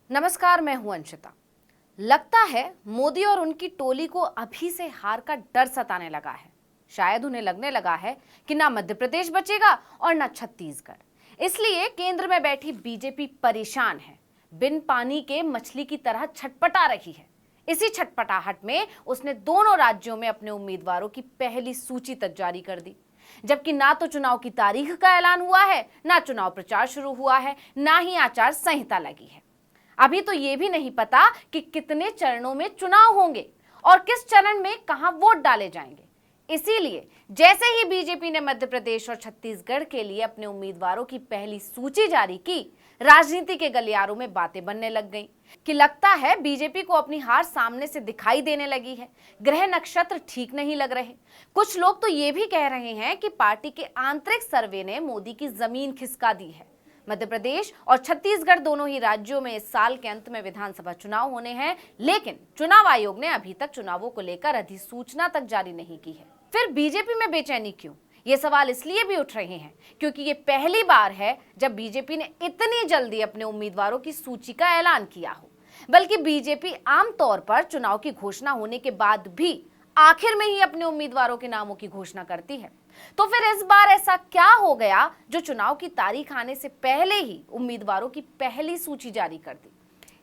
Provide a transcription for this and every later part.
नमस्कार, मैं हूं अंशिता। लगता है मोदी और उनकी टोली को अभी से हार का डर सताने लगा है। शायद उन्हें लगने लगा है कि ना मध्य प्रदेश बचेगा और ना छत्तीसगढ़। इसलिए केंद्र में बैठी बीजेपी परेशान है, बिन पानी के मछली की तरह छटपटा रही है। इसी छटपटाहट में उसने दोनों राज्यों में अपने उम्मीदवारों की पहली सूची तक जारी कर दी, जबकि ना तो चुनाव की तारीख का ऐलान हुआ है, ना चुनाव प्रचार शुरू हुआ है, ना ही आचार संहिता लगी है। अभी तो ये भी नहीं पता कि कितने चरणों में चुनाव होंगे और किस चरण में कहां वोट डाले जाएंगे। इसीलिए जैसे ही बीजेपी ने मध्य प्रदेश और छत्तीसगढ़ के लिए अपने उम्मीदवारों की पहली सूची जारी की, राजनीति के गलियारों में बातें बनने लग गईं कि लगता है बीजेपी को अपनी हार सामने से दिखाई देने लगी है। ग्रह नक्षत्र ठीक नहीं लग रहे। कुछ लोग तो ये भी कह रहे हैं कि पार्टी के आंतरिक सर्वे ने मोदी की जमीन खिसका दी है। मध्य प्रदेश और छत्तीसगढ़ दोनों ही राज्यों में इस साल के अंत में विधानसभा चुनाव होने हैं, लेकिन चुनाव आयोग ने अभी तक चुनावों को लेकर अधिसूचना तक जारी नहीं की है। फिर बीजेपी में बेचैनी क्यों? ये सवाल इसलिए भी उठ रहे हैं क्योंकि ये पहली बार है जब बीजेपी ने इतनी जल्दी अपने उम्मीदवारों की सूची का ऐलान किया हो। बल्कि बीजेपी आमतौर पर चुनाव की घोषणा होने के बाद भी आखिर में ही अपने उम्मीदवारों के नामों की घोषणा करती है। तो फिर इस बार ऐसा क्या हो गया जो चुनाव की तारीख आने से पहले ही उम्मीदवारों की पहली सूची जारी कर दी?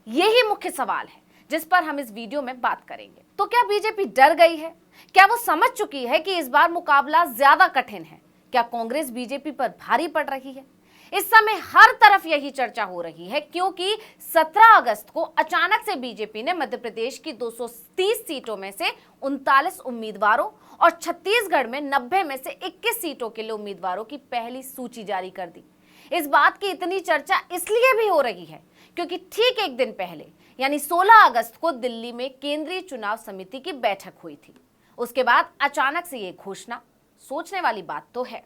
यही मुख्य सवाल है जिस पर हम इस वीडियो में बात करेंगे। तो क्या बीजेपी डर गई है? क्या वो समझ चुकी है कि इस बार मुकाबला ज्यादा कठिन है? क्या कांग्रेस बीजेपी पर भारी पड़ रही है? इस समय हर तरफ यही चर्चा हो रही है क्योंकि 17 अगस्त को अचानक से बीजेपी ने मध्य प्रदेश की 230 सीटों में से 39 उम्मीदवारों और छत्तीसगढ़ में 90 में से 21 सीटों के लिए उम्मीदवारों की पहली सूची जारी कर दी। इस बात की इतनी चर्चा इसलिए भी हो रही है क्योंकि ठीक एक दिन पहले यानी 16 अगस्त को दिल्ली में केंद्रीय चुनाव समिति की बैठक हुई थी। उसके बाद अचानक से ये घोषणा, सोचने वाली बात तो है।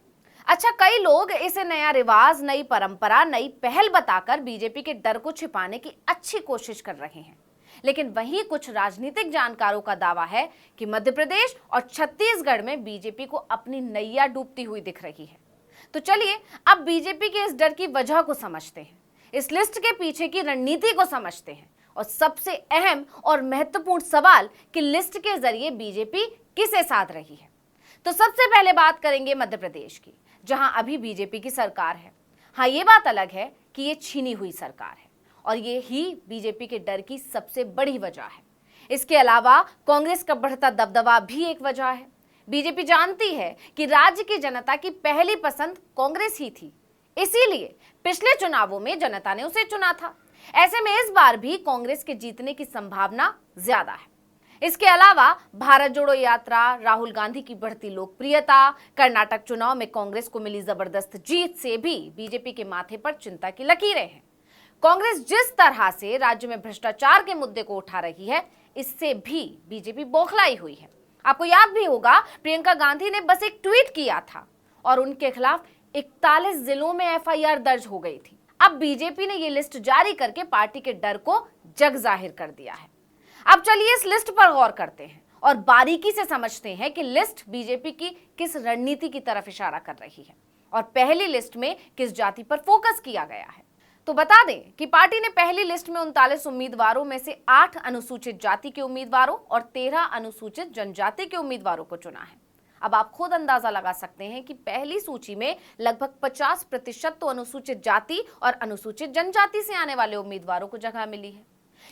अच्छा, कई लोग इसे नया रिवाज, नई परंपरा, नई पहल बताकर बीजेपी के डर को छिपाने की अच्छी कोशिश कर रहे हैं, लेकिन वहीं कुछ राजनीतिक जानकारों का दावा है कि मध्य प्रदेश और छत्तीसगढ़ में बीजेपी को अपनी नैया डूबती हुई दिख रही है। तो चलिए अब बीजेपी के इस डर की वजह को समझते हैं, इस लिस्ट के पीछे की रणनीति को समझते हैं और सबसे अहम और महत्वपूर्ण सवाल कि लिस्ट के जरिए बीजेपी किसे साध रही है। तो सबसे पहले बात करेंगे मध्य प्रदेश की, जहां अभी बीजेपी की सरकार है। हाँ, ये बात अलग है कि ये छीनी हुई सरकार है और ये ही बीजेपी के डर की सबसे बड़ी वजह है। इसके अलावा कांग्रेस का बढ़ता दबदबा भी एक वजह है। बीजेपी जानती है कि राज्य की जनता की पहली पसंद कांग्रेस ही थी, इसीलिए पिछले चुनावों में जनता ने उसे चुना था। ऐसे में इस बार भी कांग्रेस के जीतने की संभावना ज्यादा है। इसके अलावा भारत जोड़ो यात्रा, राहुल गांधी की बढ़ती लोकप्रियता, कर्नाटक चुनाव में कांग्रेस को मिली जबरदस्त जीत से भी बीजेपी के माथे पर चिंता की लकीरें हैं। कांग्रेस जिस तरह से राज्य में भ्रष्टाचार के मुद्दे को उठा रही है, इससे भी बीजेपी बौखलाई हुई है। आपको याद भी होगा, प्रियंका गांधी ने बस एक ट्वीट किया था और उनके खिलाफ 41 जिलों में एफआईआर दर्ज हो गई थी। अब बीजेपी ने ये लिस्ट जारी करके पार्टी के डर को जग जाहिर कर दिया है। अब चलिए इस लिस्ट पर गौर करते हैं और बारीकी से समझते हैं कि लिस्ट बीजेपी की किस रणनीति की तरफ इशारा कर रही है और पहली लिस्ट में किस जाति पर फोकस किया गया है। तो बता दें कि पार्टी ने पहली लिस्ट में 39 उम्मीदवारों में से 8 अनुसूचित जाति के उम्मीदवारों और 13 अनुसूचित जनजाति के उम्मीदवारों को चुना है। अब आप खुद अंदाजा लगा सकते हैं कि पहली सूची में लगभग 50% तो अनुसूचित जाति और अनुसूचित जनजाति से आने वाले उम्मीदवारों को जगह मिली है,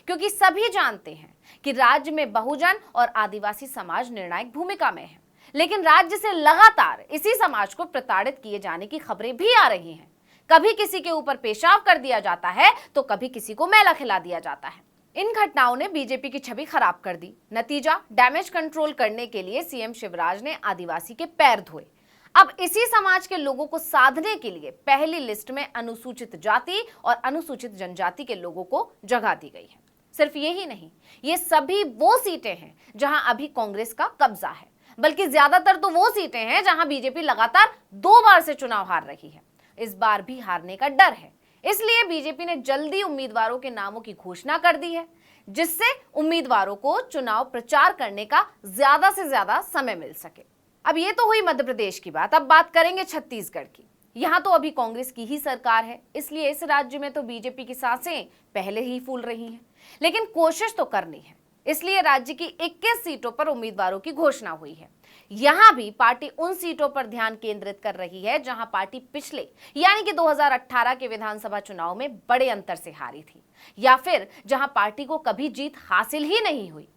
क्योंकि सभी जानते हैं कि राज्य में बहुजन और आदिवासी समाज निर्णायक भूमिका में है, लेकिन राज्य से लगातार इसी समाज को प्रताड़ित किए जाने की खबरें भी आ रही हैं। कभी किसी के ऊपर पेशाब कर दिया जाता है तो कभी किसी को मैला खिला दिया जाता है। इन घटनाओं ने बीजेपी की छवि खराब कर दी। नतीजा, डैमेज कंट्रोल करने के लिए सीएम शिवराज ने आदिवासी के पैर धोए। अब इसी समाज के लोगों को साधने के लिए पहली लिस्ट में अनुसूचित जाति और अनुसूचित जनजाति के लोगों को जगह दी गई है। सिर्फ यही नहीं, ये सभी वो सीटें हैं जहां अभी कांग्रेस का कब्जा है, बल्कि ज्यादातर तो वो सीटें हैं जहां बीजेपी लगातार 2 बार से चुनाव हार रही है। इस बार भी हारने का डर है, इसलिए बीजेपी ने जल्दी उम्मीदवारों के नामों की घोषणा कर दी है, जिससे उम्मीदवारों को चुनाव प्रचार करने का ज्यादा से ज्यादा समय मिल सके। अब ये तो हुई मध्य प्रदेश की बात, अब बात करेंगे छत्तीसगढ़ की। यहाँ तो अभी कांग्रेस की ही सरकार है, इसलिए इस राज्य में तो बीजेपी की सांसें पहले ही फूल रही हैं। लेकिन कोशिश तो करनी है, इसलिए राज्य की 21 सीटों पर उम्मीदवारों की घोषणा हुई है। यहां भी पार्टी उन सीटों पर ध्यान केंद्रित कर रही है जहां पार्टी पिछले यानी कि 2018 के विधानसभा चुनाव में बड़े अंतर से हारी थी, या फिर जहां पार्टी को कभी जीत हासिल ही नहीं हुई।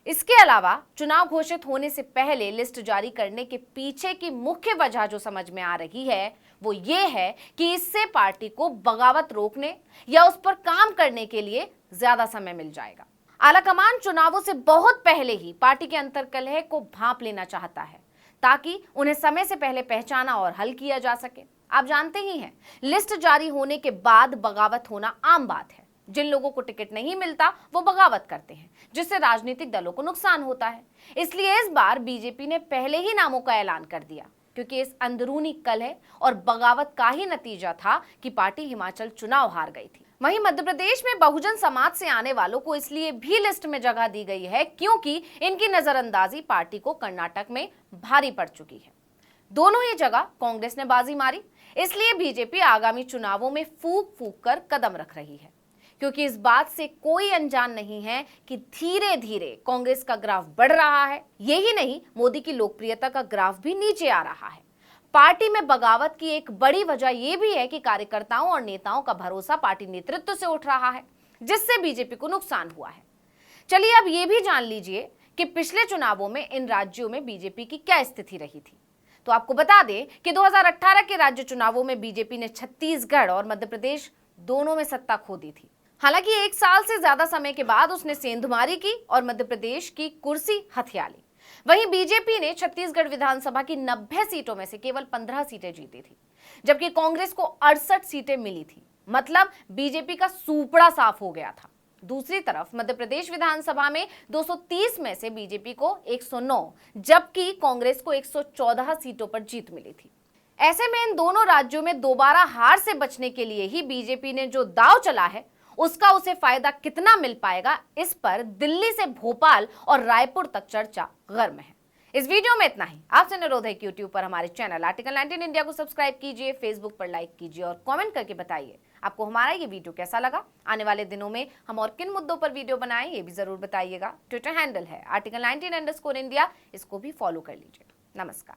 इसके अलावा चुनाव घोषित होने से पहले लिस्ट जारी करने के पीछे की मुख्य वजह जो समझ में आ रही है वो ये है कि इससे पार्टी को बगावत रोकने या उस पर काम करने के लिए ज्यादा समय मिल जाएगा। आलाकमान चुनावों से बहुत पहले ही पार्टी के अंतर्कलह को भांप लेना चाहता है ताकि उन्हें समय से पहले पहचाना और हल किया जा सके। आप जानते ही हैं, लिस्ट जारी होने के बाद बगावत होना आम बात है। जिन लोगों को टिकट नहीं मिलता वो बगावत करते हैं, जिससे राजनीतिक दलों को नुकसान होता है। इसलिए इस बार बीजेपी ने पहले ही नामों का ऐलान कर दिया, क्योंकि इस अंदरूनी कलह और बगावत का ही नतीजा था कि पार्टी हिमाचल चुनाव हार गई थी। वहीं मध्य प्रदेश में बहुजन समाज से आने वालों को इसलिए भी लिस्ट में जगह दी गई है क्योंकि इनकी नजरअंदाजी पार्टी को कर्नाटक में भारी पड़ चुकी है। दोनों ही जगह कांग्रेस ने बाजी मारी, इसलिए बीजेपी आगामी चुनावों में फूंक फूंक कर कदम रख रही है, क्योंकि इस बात से कोई अनजान नहीं है कि धीरे धीरे कांग्रेस का ग्राफ बढ़ रहा है। यही नहीं, मोदी की लोकप्रियता का ग्राफ भी नीचे आ रहा है। पार्टी में बगावत की एक बड़ी वजह यह भी है कि कार्यकर्ताओं और नेताओं का भरोसा पार्टी नेतृत्व से उठ रहा है, जिससे बीजेपी को नुकसान हुआ है। चलिए अब ये भी जान लीजिए कि पिछले चुनावों में इन राज्यों में बीजेपी की क्या स्थिति रही थी। तो आपको बता दें कि 2018 के राज्य चुनावों में बीजेपी ने छत्तीसगढ़ और मध्य प्रदेश दोनों में सत्ता खो दी थी। हालांकि 1 साल से ज्यादा समय के बाद उसने सेंधमारी की और मध्य प्रदेश की कुर्सी हथिया ली। वहीं बीजेपी ने छत्तीसगढ़ विधानसभा की 90 सीटों में से केवल 15 सीटें जीती थी, जबकि कांग्रेस को 68 सीटें मिली थी। मतलब बीजेपी का सूपड़ा साफ हो गया था। दूसरी तरफ मध्य प्रदेश विधानसभा में 230 में से बीजेपी को 109, जबकि कांग्रेस को 114 सीटों पर जीत मिली थी। ऐसे में इन दोनों राज्यों में दोबारा हार से बचने के लिए ही बीजेपी ने जो दांव चला है उसका उसे फायदा कितना मिल पाएगा, इस पर दिल्ली से भोपाल और रायपुर तक चर्चा गर्म है। इस वीडियो में इतना ही। आपसे अनुरोध है कि यूट्यूब पर हमारे चैनल आर्टिकल 19 इंडिया को सब्सक्राइब कीजिए, फेसबुक पर लाइक कीजिए और कमेंट करके बताइए आपको हमारा ये वीडियो कैसा लगा। आने वाले दिनों में हम और किन मुद्दों पर वीडियो बनाएं ये भी जरूर बताइएगा। ट्विटर हैंडल है article19_India, इसको भी फॉलो कर लीजिए। नमस्कार।